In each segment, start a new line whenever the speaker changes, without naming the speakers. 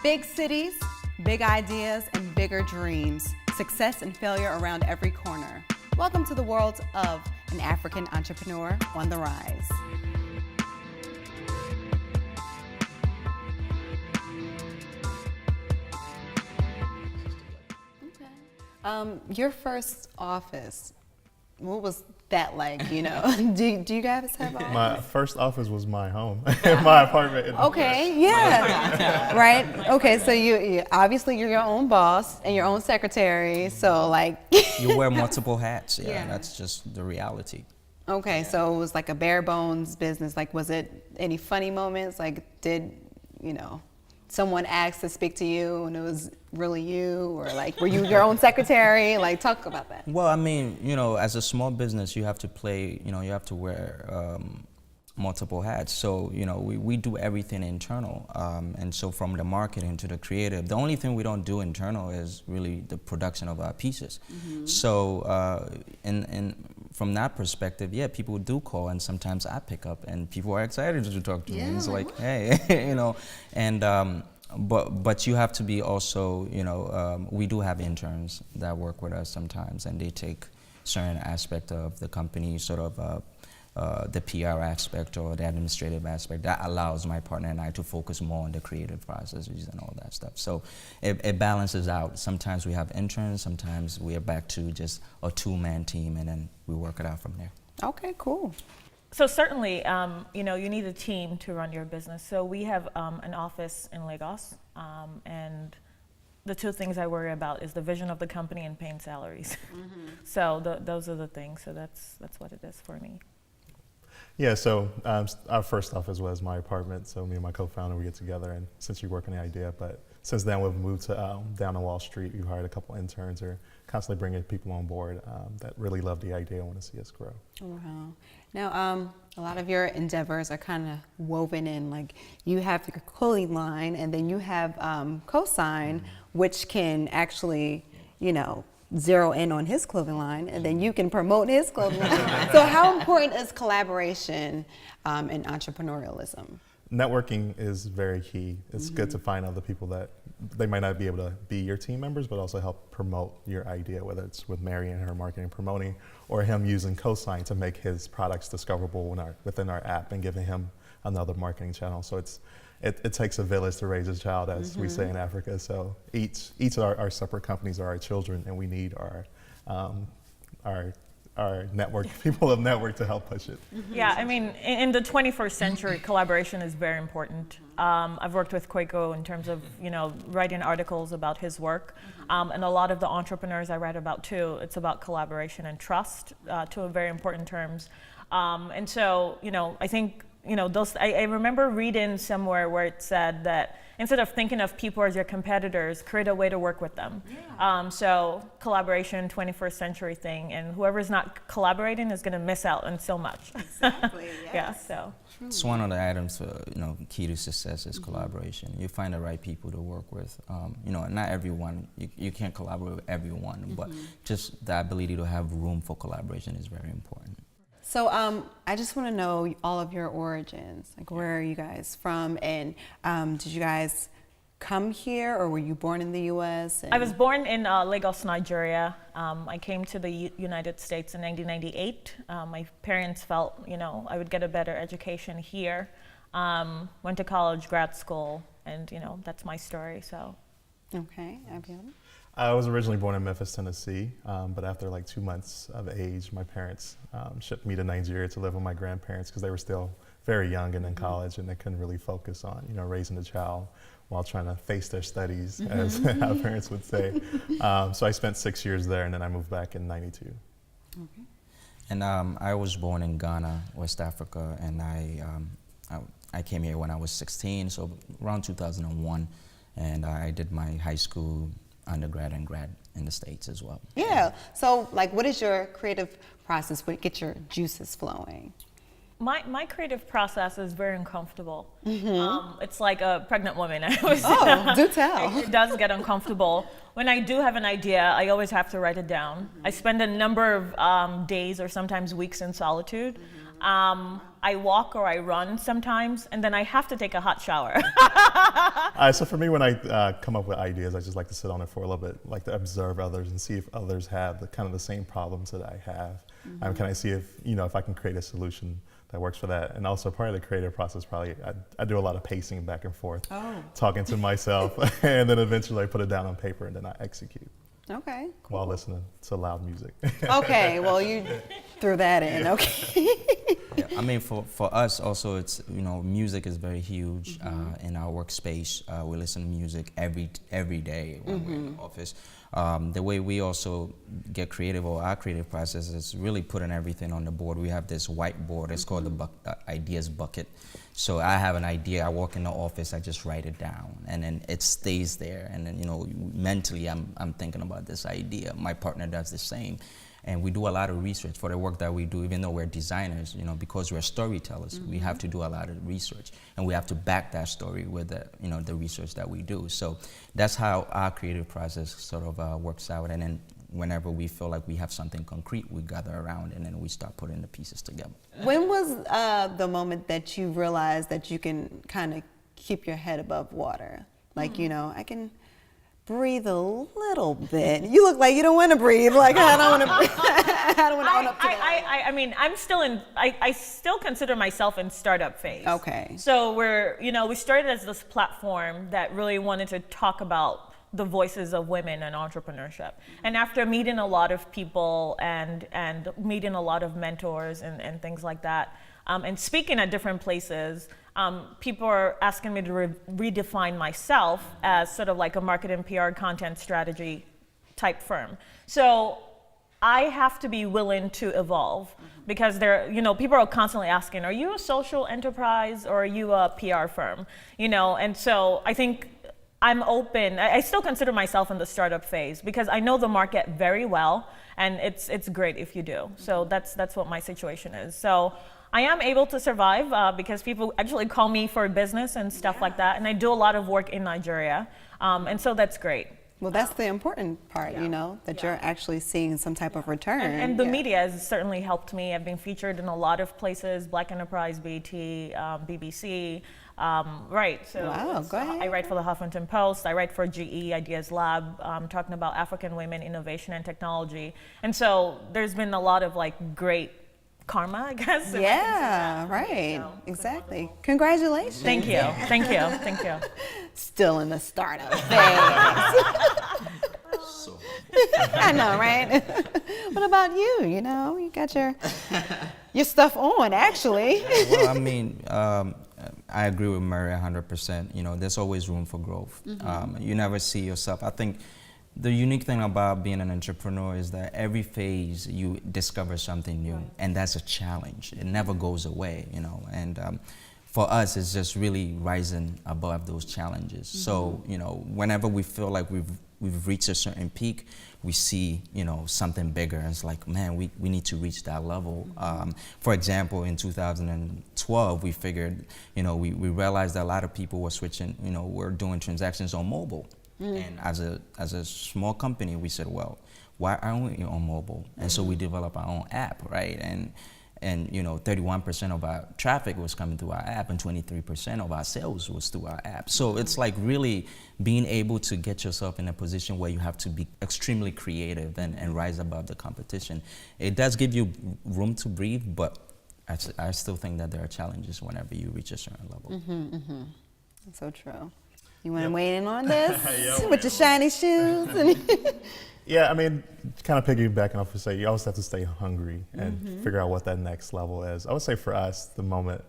Big cities, big ideas, and bigger dreams. Success and failure around every corner. Welcome to the world of an African entrepreneur on the rise. Your first office, what was that like, you know? do you guys have an office?
My first office was my home, my apartment.
Okay, yeah. Right? Okay, so you obviously you're your own boss and your own secretary, so like
You wear multiple hats, yeah, that's just the reality.
Okay, so it was like a bare bones business. Like, was it any funny moments? Like, did, you know, someone ask to speak to you and it was really you, or like, were you your own secretary? Like, talk about that.
Well, I mean, you know, as a small business, you have to play, you know, you have to wear multiple hats. So, you know, we do everything internal. And so from the marketing to the creative, the only thing we don't do internal is really the production of our pieces. Mm-hmm. So, from that perspective, yeah, people do call, and sometimes I pick up, and people are excited to talk to me. It's like, hey, you know, and but you have to be also, you know, we do have interns that work with us sometimes, and they take certain aspect of the company, sort of the PR aspect or the administrative aspect. That allows my partner and I to focus more on the creative processes and all that stuff. So it balances out. Sometimes we have interns, sometimes we are back to just a two-man team, and then we work it out from there.
Okay, cool.
So certainly, you know, you need a team to run your business. So we have an office in Lagos, and the two things I worry about is the vision of the company and paying salaries. Mm-hmm. So those are the things. So that's what it is for me.
Yeah, so our first office was my apartment. So me and my co-founder, we get together and essentially work on the idea. But since then, we've moved to down on Wall Street. We've hired a couple interns, or constantly bringing people on board that really love the idea and want to see us grow.
Wow. Now, a lot of your endeavors are kind of woven in. Like, you have your clothing line, and then you have Cosign, which can actually, you know, zero in on his clothing line, and then you can promote his clothing line. So how important is collaboration in entrepreneurialism?
Networking is very key. It's good to find other people that they might not be able to be your team members, but also help promote your idea, whether it's with Mary and her marketing promoting, or him using Cosign to make his products discoverable within our app and giving him another marketing channel. So it takes a village to raise a child, as we say in Africa. So each of our separate companies are our children, and we need our network, people of network, to help push it.
Yeah, I mean, in the 21st century, collaboration is very important. I've worked with Kwaku in terms of, you know, writing articles about his work, and a lot of the entrepreneurs I write about too, it's about collaboration and trust, to very important terms. And so, you know, I think, you know, I remember reading somewhere where it said that instead of thinking of people as your competitors, create a way to work with them. Yeah. So collaboration, 21st century thing, and whoever's not collaborating is going to miss out on so much.
Exactly. Yes.
Yeah. So
It's one of the items, you know, key to success is collaboration. You find the right people to work with. You know, not everyone, you can't collaborate with everyone, but just the ability to have room for collaboration is very important.
So I just want to know all of your origins. Like, where are you guys from? And did you guys come here, or were you born in the U.S.?
I was born in Lagos, Nigeria. I came to the United States in 1998. My parents felt, you know, I would get a better education here. Went to college, grad school, and, you know, that's my story. So.
Okay, Abiola?
I was originally born in Memphis, Tennessee, but after like 2 months of age, my parents shipped me to Nigeria to live with my grandparents because they were still very young and in college, and they couldn't really focus on, you know, raising a child while trying to face their studies, as our parents would say. So I spent 6 years there, and then I moved back in '92.
Okay.
And I was born in Ghana, West Africa, and I came here when I was 16, so around 2001, and I did my high school, undergrad, and grad in the States as well.
Yeah. So, like, what is your creative process? What get your juices flowing?
My creative process is very uncomfortable. It's like a pregnant woman. I always
do tell.
It does get uncomfortable. When I do have an idea, I always have to write it down. I spend a number of days or sometimes weeks in solitude. I walk or I run sometimes, and then I have to take a hot shower.
So for me, when I come up with ideas, I just like to sit on it for a little bit, like to observe others and see if others have the kind of the same problems that I have. Can I see if, if I can create a solution that works for that? And also part of the creative process, probably I do a lot of pacing back and forth, talking to myself, and then eventually I put it down on paper and then I execute
Okay.
while listening to loud music.
Okay. Well, you threw that in. Okay.
Yeah, I mean, for us also, it's, music is very huge in our workspace. We listen to music every day when we're in the office. The way we also get creative, or our creative process, is really putting everything on the board. We have this whiteboard. It's called the ideas bucket. So I have an idea. I walk in the office. I just write it down, and then it stays there. And then mentally, I'm thinking about this idea. My partner does the same. And we do a lot of research for the work that we do, even though we're designers, because we're storytellers, we have to do a lot of research, and we have to back that story with the research that we do. So that's how our creative process sort of works out. And then whenever we feel like we have something concrete, we gather around and then we start putting the pieces together.
When was the moment that you realized that you can kind of keep your head above water? Like, I can breathe a little bit. You look like you don't want to breathe. Like, I don't want to breathe. I don't want to own up to that.
I mean, I'm still I still consider myself in startup phase.
Okay.
So we started as this platform that really wanted to talk about the voices of women and entrepreneurship. And after meeting a lot of people and meeting a lot of mentors and things like that, and speaking at different places, people are asking me to redefine myself as sort of like a marketing, PR, content strategy type firm. So I have to be willing to evolve, because people are constantly asking, are you a social enterprise or are you a PR firm? And so I think I'm open. I still consider myself in the startup phase, because I know the market very well, and it's great if you do. So that's what my situation is. So I am able to survive because people actually call me for business and stuff like that, and I do a lot of work in Nigeria, and so that's great.
Well, that's the important part, that you're actually seeing some type of return.
And the media has certainly helped me. I've been featured in a lot of places: Black Enterprise, BT, BBC. Right. So
wow, go ahead.
I write for the Huffington Post. I write for GE Ideas Lab, talking about African women, innovation, and technology. And so there's been a lot of great karma, I guess.
Yeah, right. So, exactly. Congratulations.
Thank you. Thank you. Thank you.
Still in the startup phase. I know, right? What about you? You got your stuff on, actually.
Well, I mean, I agree with Mary 100%. There's always room for growth. You never see yourself. I think the unique thing about being an entrepreneur is that every phase you discover something new, and that's a challenge. It never goes away, and for us, it's just really rising above those challenges. So, whenever we feel like we've reached a certain peak, we see, something bigger, and it's like, man, we need to reach that level. For example, in 2012, we figured, we realized that a lot of people were switching, were doing transactions on mobile. And as a small company, we said, well, why aren't we on mobile? And so we developed our own app, right? And 31% of our traffic was coming through our app, and 23% of our sales was through our app. So it's like really being able to get yourself in a position where you have to be extremely creative and rise above the competition. It does give you room to breathe, but I still think that there are challenges whenever you reach a certain level.
That's so true. You want to weigh in on this with your shiny shoes?
Yeah, I mean, kind of piggybacking off of say, you always have to stay hungry and figure out what that next level is. I would say for us, the moment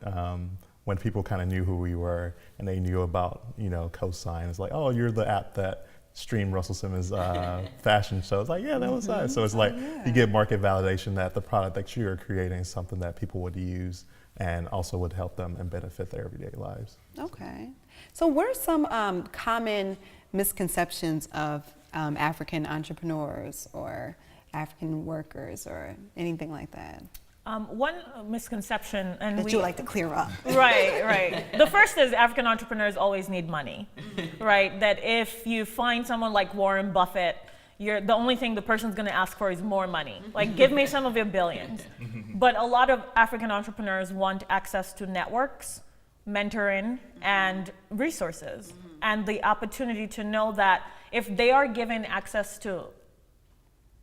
when people kind of knew who we were and they knew about, Cosign, it's like, oh, you're the app that streamed Russell Simmons' fashion show. It's like, yeah, that was us. So it's like you get market validation that the product that you are creating is something that people would use and also would help them and benefit their everyday lives.
Okay. So what are some common misconceptions of African entrepreneurs or African workers or anything like that?
One misconception, and
that you would like to clear up.
Right. The first is African entrepreneurs always need money, right? That if you find someone like Warren Buffett, the only thing the person's going to ask for is more money. Like, give me some of your billions. But a lot of African entrepreneurs want access to networks, mentoring, and resources, and the opportunity to know that if they are given access to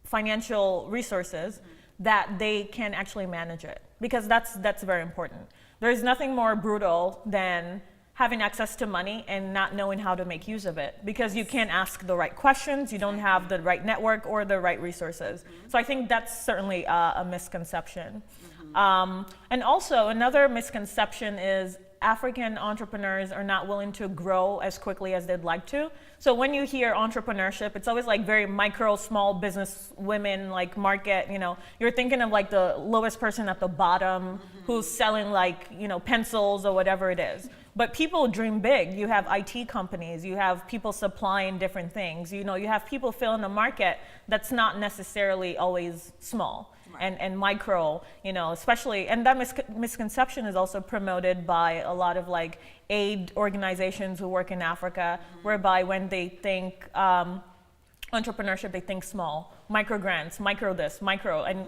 financial resources, that they can actually manage it, because that's very important. There's nothing more brutal than having access to money and not knowing how to make use of it, because you can't ask the right questions, you don't have the right network or the right resources. So I think that's certainly a misconception. And also another misconception is African entrepreneurs are not willing to grow as quickly as they'd like to. So when you hear entrepreneurship, it's always like very micro, small business women like market, you're thinking of like the lowest person at the bottom who's selling like, pencils or whatever it is. But people dream big. You have IT companies, you have people supplying different things, you have people filling the market that's not necessarily always small. And micro, especially, and that misconception is also promoted by a lot of like aid organizations who work in Africa, whereby when they think entrepreneurship, they think small, micro grants, micro this, micro, and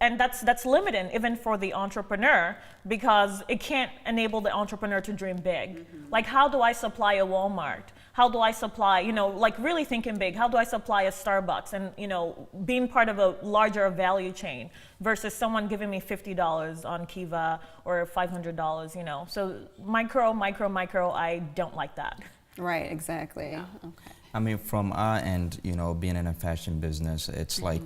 and that's limiting even for the entrepreneur, because it can't enable the entrepreneur to dream big. Like, how do I supply a Walmart? How do I supply, like really thinking big, how do I supply a Starbucks and, being part of a larger value chain versus someone giving me $50 on Kiva or $500, So micro, I don't like that.
Right, exactly.
Yeah.
Okay.
I mean, from our end, being in a fashion business, it's like,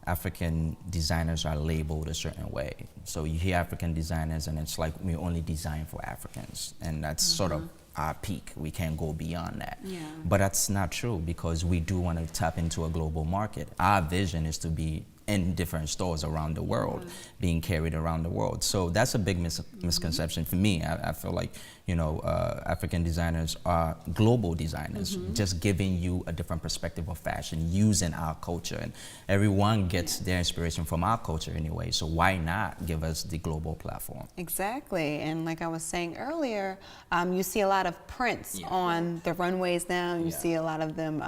African designers are labeled a certain way. So you hear African designers and it's like we only design for Africans, and that's sort of our peak. We can't go beyond that.
Yeah.
But that's not true, because we do want to tap into a global market. Our vision is to be in different stores around the world, being carried around the world. So that's a big misconception for me. I feel like, African designers are global designers, just giving you a different perspective of fashion, using our culture. And everyone gets their inspiration from our culture anyway, so why not give us the global platform?
Exactly, and like I was saying earlier, you see a lot of prints on the runways now. You see a lot of them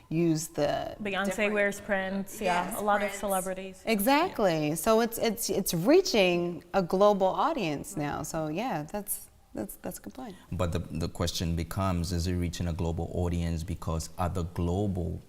use the
Beyonce wears prints, a lot of celebrities.
Exactly. So it's reaching a global audience now. So yeah, that's a good point.
But the question becomes, is it reaching a global audience because other global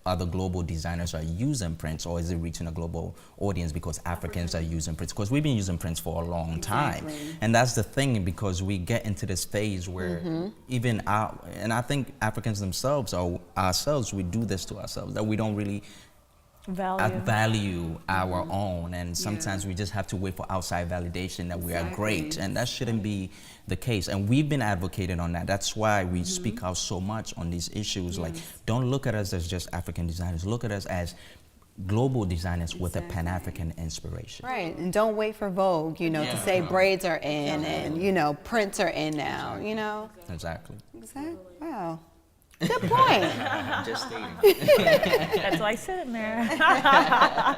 other global designers are using prints, or is it reaching a global audience because Africans are using prints? Because we've been using prints for a long time. And that's the thing, because we get into this phase where even and I think Africans themselves, or ourselves, we do this to ourselves, that we don't really value our own, and sometimes we just have to wait for outside validation that we are great, and that shouldn't be the case. And we've been advocating on that. That's why we speak out so much on these issues. Like, don't look at us as just African designers, look at us as global designers with a Pan-African inspiration.
Right, and don't wait for Vogue, to say braids are in and, prints are in now,
Exactly.
Exactly, wow. Good point.
Just stating.
That's why I sit in there.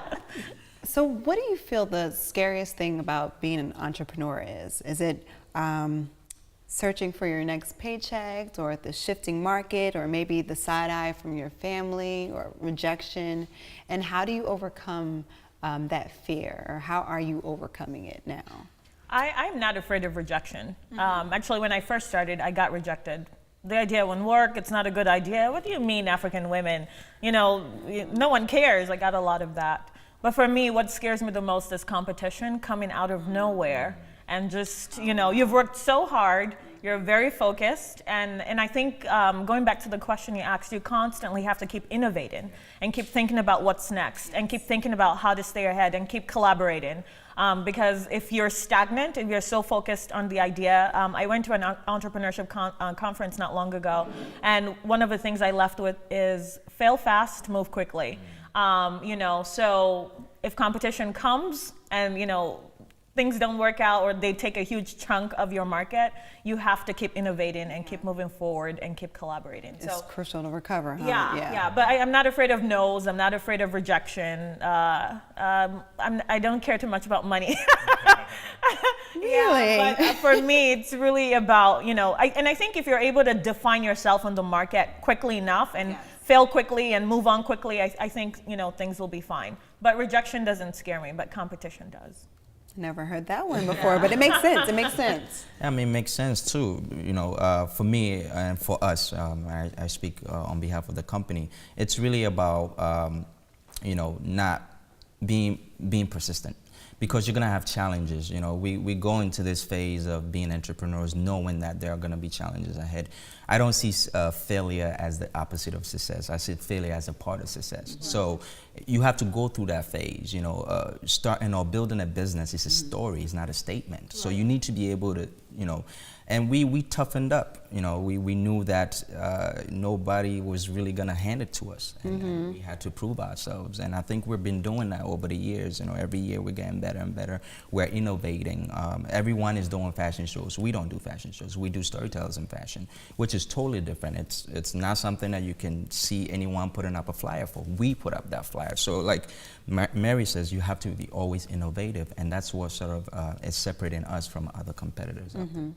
So what do you feel the scariest thing about being an entrepreneur is? Is it searching for your next paycheck, or the shifting market, or maybe the side eye from your family, or rejection? And how do you overcome that fear, or how are you overcoming it now?
I'm not afraid of rejection. Actually, when I first started, I got rejected. The idea wouldn't work, it's not a good idea. What do you mean, African women? No one cares. I got a lot of that. But for me, what scares me the most is competition coming out of nowhere. And just, you've worked so hard, you're very focused. And I think going back to the question you asked, you constantly have to keep innovating and keep thinking about what's next, and keep thinking about how to stay ahead, and keep collaborating. Because if you're stagnant, if you're so focused on the idea, I went to an entrepreneurship conference not long ago, and one of the things I left with is fail fast, move quickly. So if competition comes and, things don't work out, or they take a huge chunk of your market, you have to keep innovating and keep moving forward and keep collaborating.
It's crucial to recover, huh?
Yeah. But I'm not afraid of no's. I'm not afraid of rejection. I don't care too much about money.
Really?
Yeah, but for me, it's really about, I think if you're able to define yourself on the market quickly enough and fail quickly and move on quickly, I think, things will be fine. But rejection doesn't scare me, but competition does.
Never heard that one before, but it makes sense. It makes sense.
I mean, it makes sense too. For me and for us, I speak on behalf of the company. It's really about, not being persistent, because you're gonna have challenges. We go into this phase of being entrepreneurs knowing that there are gonna be challenges ahead. I don't see failure as the opposite of success. I see failure as a part of success. So you have to go through that phase. Starting or building a business is a story, it's not a statement. So you need to be able to, and we toughened up. We knew that nobody was really gonna hand it to us, and we had to prove ourselves. And I think we've been doing that over the years. Every year we're getting better and better. We're innovating. Everyone is doing fashion shows. We don't do fashion shows. We do storytellers in fashion, which is totally different. It's not something that you can see anyone putting up a flyer for. We put up that flyer. So like Mary says, you have to be always innovative, and that's what sort of is separating us from other competitors out there.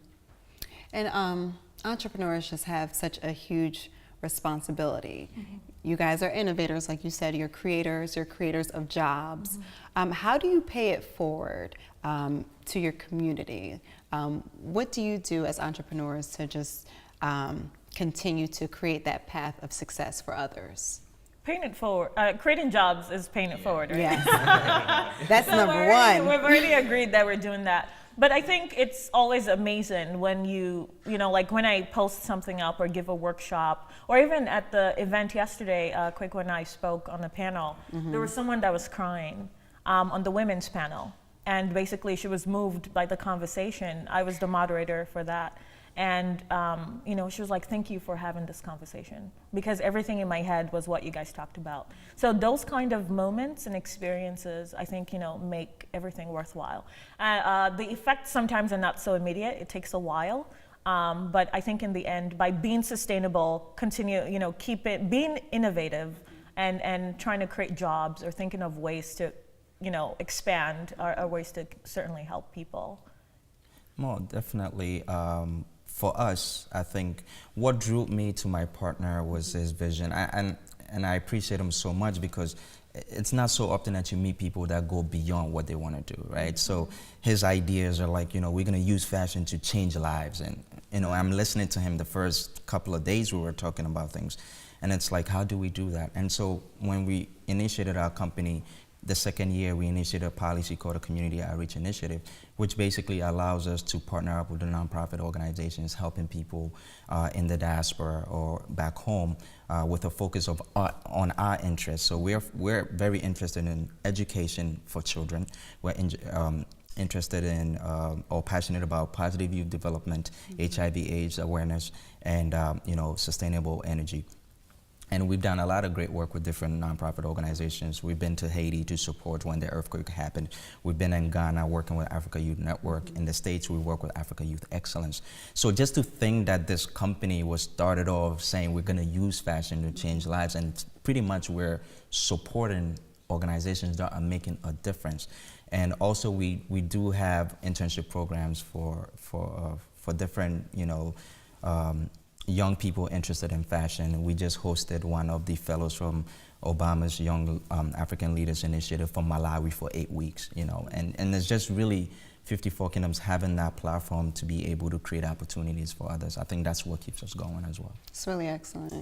And entrepreneurs just have such a huge responsibility. You guys are innovators, like you said, you're creators of jobs. How do you pay it forward to your community? What do you do as entrepreneurs to just continue to create that path of success for others?
Paying it forward, creating jobs is paying it forward, right?
Yes. That's
So
number
we've
one.
already agreed that we're doing that. But I think it's always amazing when like when I post something up or give a workshop, or even at the event yesterday, Kwaku and I spoke on the panel, there was someone that was crying on the women's panel. And basically she was moved by the conversation. I was the moderator for that. And, she was like, thank you for having this conversation, because everything in my head was what you guys talked about. So those kind of moments and experiences, I think, make everything worthwhile. The effects sometimes are not so immediate. It takes a while. But I think in the end, by being sustainable, being innovative and trying to create jobs or thinking of ways to, expand are ways to certainly help people.
Well, definitely. For us, I think what drew me to my partner was his vision. And I appreciate him so much, because it's not so often that you meet people that go beyond what they want to do, right? So his ideas are like, we're gonna use fashion to change lives. And, I'm listening to him the first couple of days we were talking about things. And it's like, how do we do that? And so when we initiated our company, the second year, we initiated a policy called a Community Outreach Initiative, which basically allows us to partner up with the nonprofit organizations helping people in the diaspora or back home with a focus on our interests. So we're very interested in education for children. We're interested in or passionate about positive youth development, HIV/AIDS awareness, and sustainable energy. And we've done a lot of great work with different nonprofit organizations. We've been to Haiti to support when the earthquake happened. We've been in Ghana working with Africa Youth Network. In the States, we work with Africa Youth Excellence. So just to think that this company was started off saying we're gonna use fashion to change lives, and pretty much we're supporting organizations that are making a difference. And also we do have internship programs for different, young people interested in fashion. We just hosted one of the fellows from Obama's Young African Leaders Initiative from Malawi for 8 weeks, and it's just really 54 Kingdoms having that platform to be able to create opportunities for others. I think that's what keeps us going as well.
It's really excellent.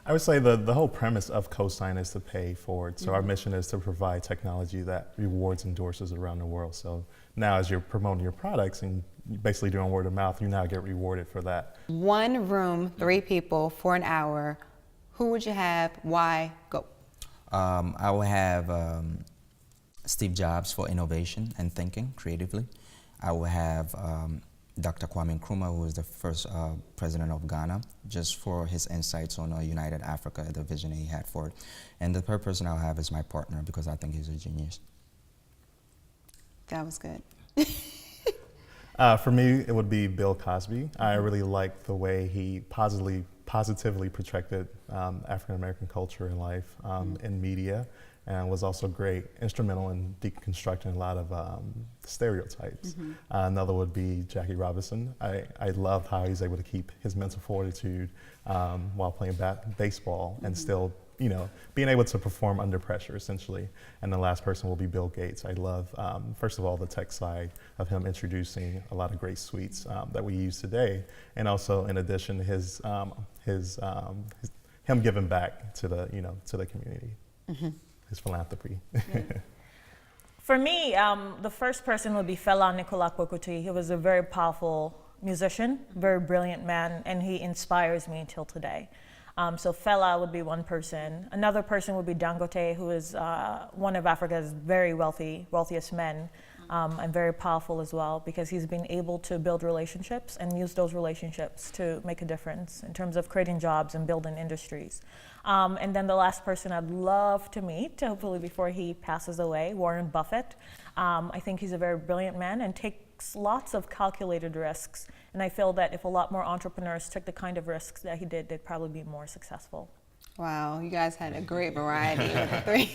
I would say the whole premise of Cosign is to pay forward. So our mission is to provide technology that rewards endorsers around the world. So now as you're promoting your products and basically doing word of mouth, you now get rewarded for that.
One room, 3 people for an hour. Who would you have? Why? Go.
I will have Steve Jobs for innovation and thinking creatively. I will have Dr. Kwame Nkrumah, who was the first president of Ghana, just for his insights on a united Africa, the vision he had for it. And the third person I'll have is my partner, because I think he's a genius.
That was good.
For me, it would be Bill Cosby. I really liked the way he positively portrayed African American culture and life in media, and was also great, instrumental in deconstructing a lot of stereotypes. Another would be Jackie Robinson. I love how he's able to keep his mental fortitude while playing baseball and still, you know, being able to perform under pressure, essentially. And the last person will be Bill Gates. I love, first of all, the tech side of him introducing a lot of great suites that we use today, and also, in addition, him giving back to the, you know, to the community, his philanthropy.
For me, the first person would be Fela Nicolas Kuti. He was a very powerful musician, very brilliant man, and he inspires me till today. So Fela would be one person. Another person would be Dangote, who is one of Africa's very wealthiest men, and very powerful as well, because he's been able to build relationships and use those relationships to make a difference in terms of creating jobs and building industries. And then the last person I'd love to meet, hopefully before he passes away, Warren Buffett. I think he's a very brilliant man and takes lots of calculated risks. And I feel that if a lot more entrepreneurs took the kind of risks that he did, they'd probably be more successful.
Wow, you guys had a great variety with the three.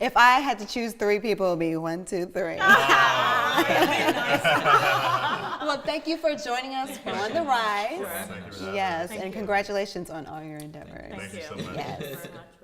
If I had to choose three people, it would be 1, 2, 3. Well, thank you for joining us on The Rise. Yes, and congratulations on all your endeavors.
Thank you.
so much.
Yes.
Thank you very much.